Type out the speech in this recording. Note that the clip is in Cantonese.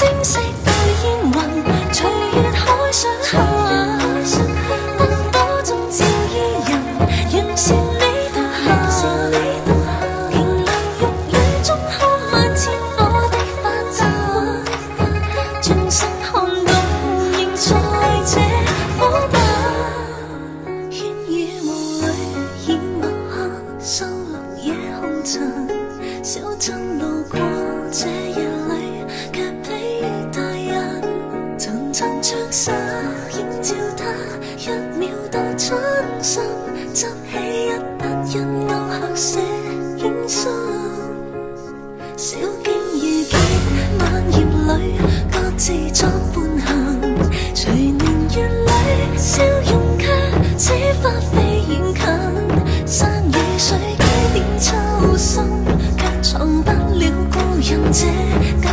正式對煙雲，隨月海上下，燈火中照依人，完善你獨行。瓊樓玉宇中看萬千火的花綻，轉身看到仍在這火把。煙雨霧裏掩墨客，收錄夜紅塵。小鎮路過這夜裏，卻比大人層層長沙映照他，一秒到春心，執起一筆印勾黑色煙心。小徑遇見萬葉裏，各自作伴行。隨年月裏，笑容卻似花飛遠近。山與水幾點秋深，卻藏不了故人這舊